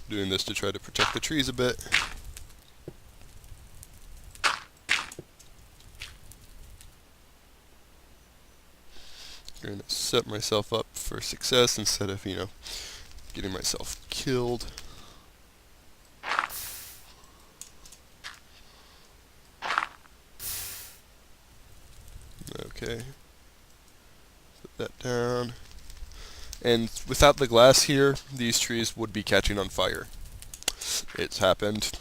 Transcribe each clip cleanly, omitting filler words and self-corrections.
doing this to try to protect the trees a bit. I'm going to set myself up for success instead of, getting myself killed. Okay. Put that down. And without the glass here, these trees would be catching on fire. It's happened,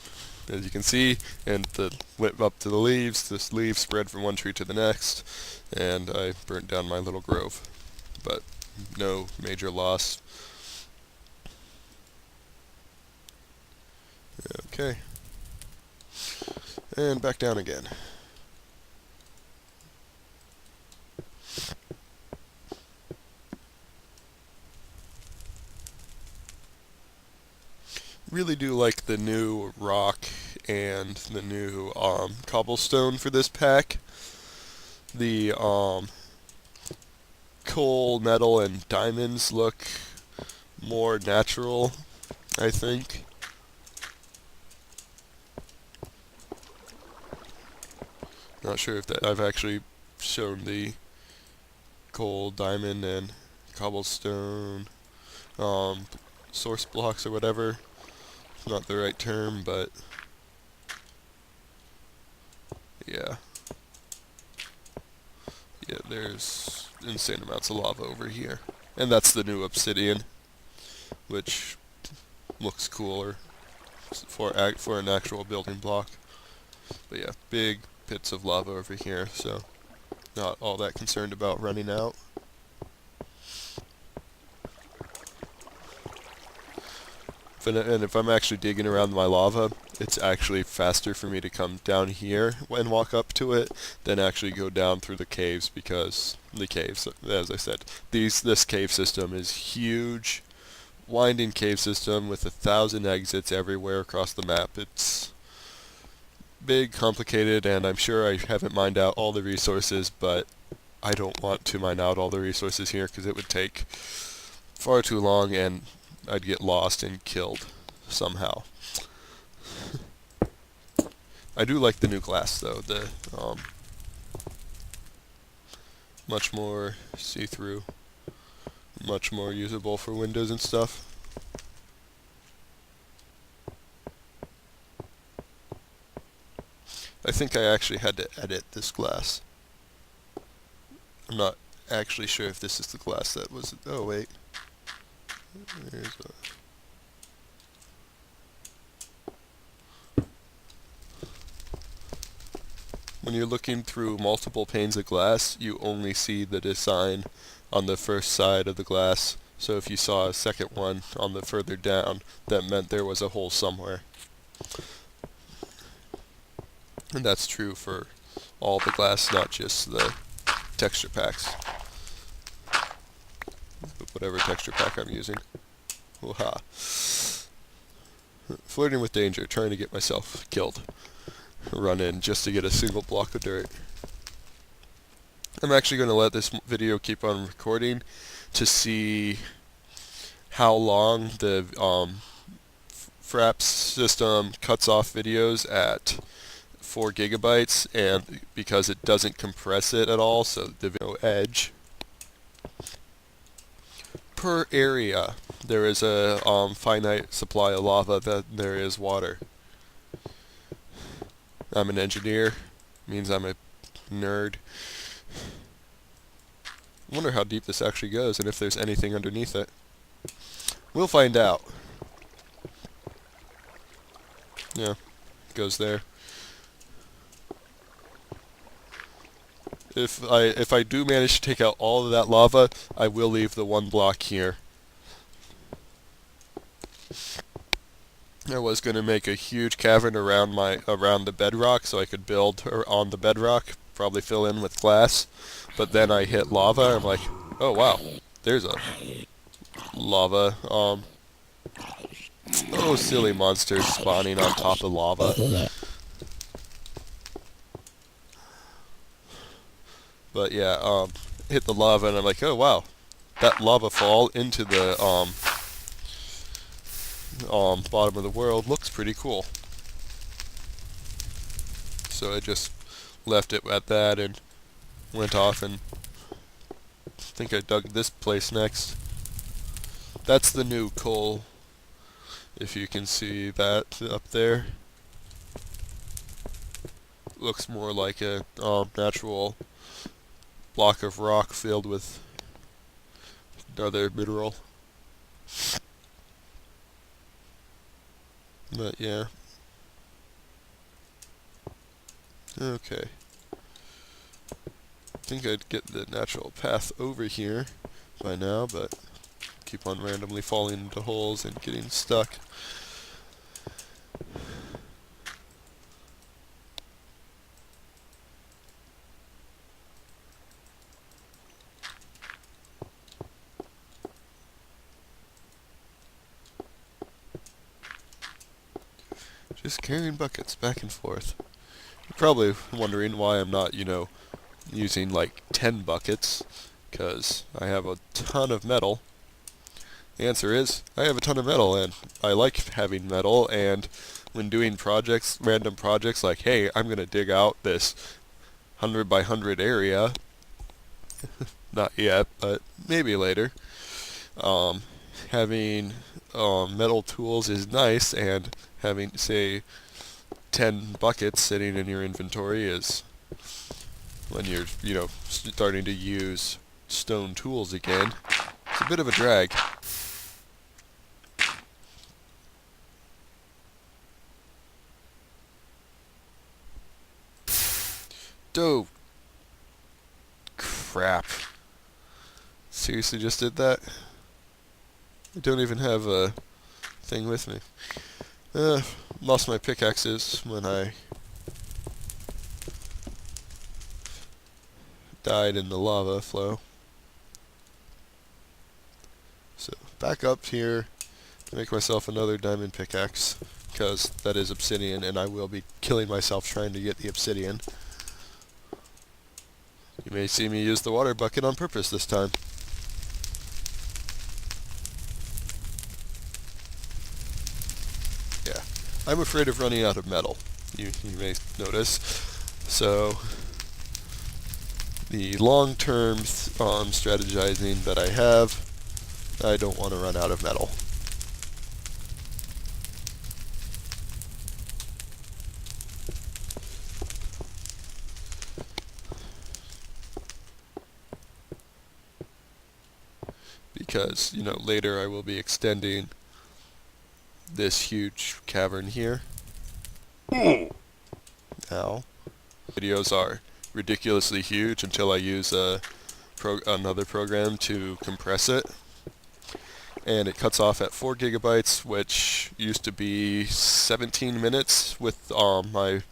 as you can see, and the went up to the leaves. This leaf spread from one tree to the next, and I burnt down my little grove. But no major loss. Okay. And back down again. Really do like the new rock and the new cobblestone for this pack. The coal, metal, and diamonds look more natural, I think. Not sure if that I've actually shown the coal, diamond, and cobblestone source blocks or whatever. Not the right term, but yeah. Yeah, there's insane amounts of lava over here. And that's the new obsidian, which looks cooler for an actual building block. But yeah, big pits of lava over here, so not all that concerned about running out. And if I'm actually digging around my lava, it's actually faster for me to come down here and walk up to it than actually go down through the caves, because the caves, as I said, this cave system is huge, winding cave system with 1,000 exits everywhere across the map. It's big, complicated, and I'm sure I haven't mined out all the resources, but I don't want to mine out all the resources here because it would take far too long and I'd get lost and killed somehow. I do like the new glass though, the much more see-through, much more usable for windows and stuff. I think I actually had to edit this glass. I'm not actually sure if this is the glass that was... Oh wait. There's when you're looking through multiple panes of glass, you only see the design on the first side of the glass. So if you saw a second one on the further down, that meant there was a hole somewhere. And that's true for all the glass, not just the texture packs. Whatever texture pack I'm using. Woo-ha. Flirting with danger, trying to get myself killed. Run in just to get a single block of dirt. I'm actually going to let this video keep on recording to see how long the Fraps system cuts off videos at 4 gigabytes, and because it doesn't compress it at all, so the video edge. Per area, there is a finite supply of lava that there is water. I'm an engineer, means I'm a nerd. I wonder how deep this actually goes and if there's anything underneath it. We'll find out. Yeah, it goes there. If I do manage to take out all of that lava, I will leave the one block here. I was going to make a huge cavern around the bedrock so I could build on the bedrock, probably fill in with glass, but then I hit lava. I'm like, oh wow, there's a lava. Oh, silly monsters spawning on top of lava. But yeah, hit the lava and I'm like, oh wow, that lava fall into the bottom of the world looks pretty cool. So I just left it at that and went off, and I think I dug this place next. That's the new coal, if you can see that up there. Looks more like a natural block of rock filled with another mineral. But yeah. Okay. I think I'd get the natural path over here by now, but keep on randomly falling into holes and getting stuck. Just carrying buckets back and forth. You're probably wondering why I'm not, using like 10 buckets, because I have a ton of metal. The answer is, I have a ton of metal, and I like having metal, and when doing projects, random projects like, hey, I'm going to dig out this 100 by 100 area, not yet, but maybe later, having metal tools is nice, and having, say, 10 buckets sitting in your inventory is, when you're, starting to use stone tools again, it's a bit of a drag. Oh, crap. Seriously just did that? I don't even have a thing with me. Lost my pickaxes when I died in the lava flow. So, back up here, make myself another diamond pickaxe, because that is obsidian, and I will be killing myself trying to get the obsidian. You may see me use the water bucket on purpose this time. Yeah, I'm afraid of running out of metal, you may notice. So, the long-term strategizing that I have, I don't want to run out of metal. Because, later I will be extending this huge cavern here. Now, videos are ridiculously huge until I use another program to compress it. And it cuts off at 4 gigabytes, which used to be 17 minutes with my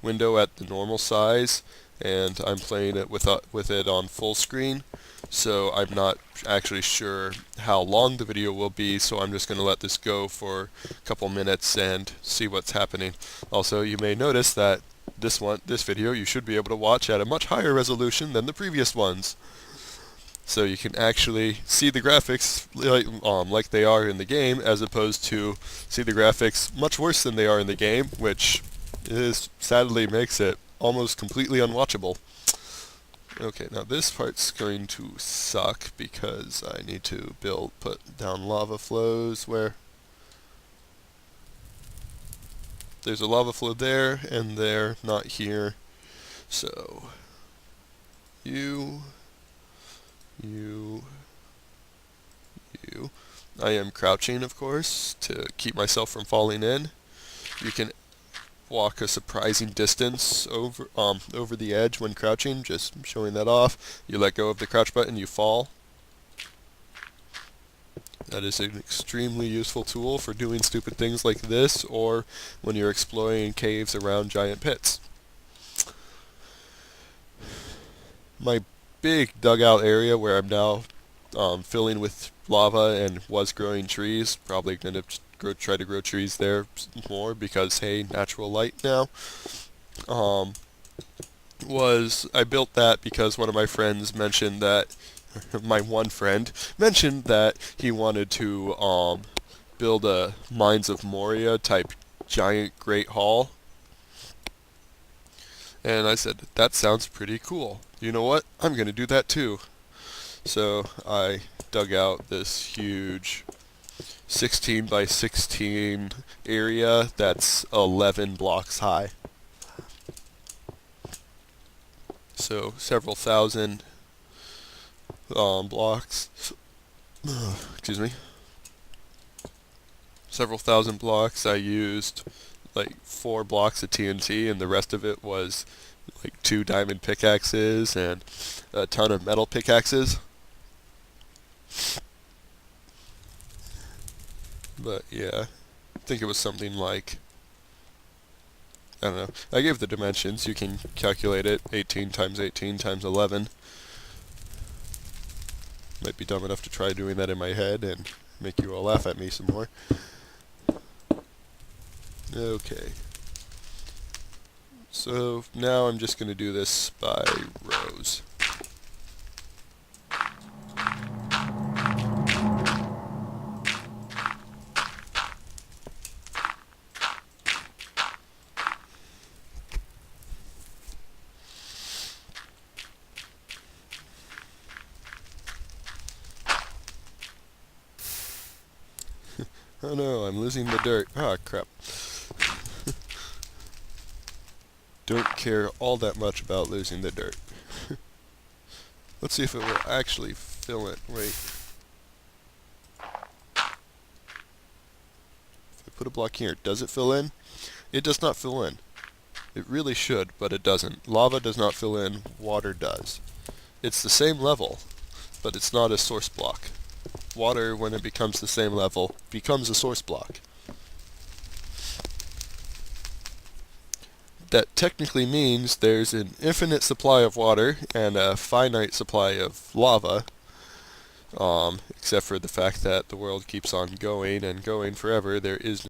window at the normal size, and I'm playing it with it on full screen. So I'm not actually sure how long the video will be, so I'm just going to let this go for a couple minutes and see what's happening. Also, you may notice that this video you should be able to watch at a much higher resolution than the previous ones. So you can actually see the graphics like they are in the game, as opposed to see the graphics much worse than they are in the game, which sadly makes it almost completely unwatchable. Okay, now this part's going to suck because I need to put down lava flows where there's a lava flow there and there, not here. So, I am crouching, of course, to keep myself from falling in. You can walk a surprising distance over the edge when crouching, just showing that off. You let go of the crouch button, you fall. That is an extremely useful tool for doing stupid things like this, or when you're exploring caves around giant pits. My big dugout area where I'm now filling with lava and was growing trees, probably going to try to grow trees there more because, hey, natural light now. I built that because one of my friends mentioned that, my one friend mentioned that he wanted to build a Mines of Moria type giant Great Hall. And I said, that sounds pretty cool. You know what? I'm going to do that too. So I dug out this huge 16 by 16 area that's 11 blocks high. So several thousand blocks. Excuse me. Several thousand blocks. I used like 4 blocks of TNT, and the rest of it was like 2 diamond pickaxes and a ton of metal pickaxes. But yeah, I think it was something like, I don't know, I gave the dimensions, you can calculate it, 18 times 18 times 11. Might be dumb enough to try doing that in my head and make you all laugh at me some more. Okay. So now I'm just going to do this by rows. Oh no, I'm losing the dirt. Ah, crap. Don't care all that much about losing the dirt. Let's see if it will actually fill in. Wait. If I put a block here, does it fill in? It does not fill in. It really should, but it doesn't. Lava does not fill in, water does. It's the same level, but it's not a source block. Water, when it becomes the same level, becomes a source block. That technically means there's an infinite supply of water and a finite supply of lava, except for the fact that the world keeps on going and going forever. There is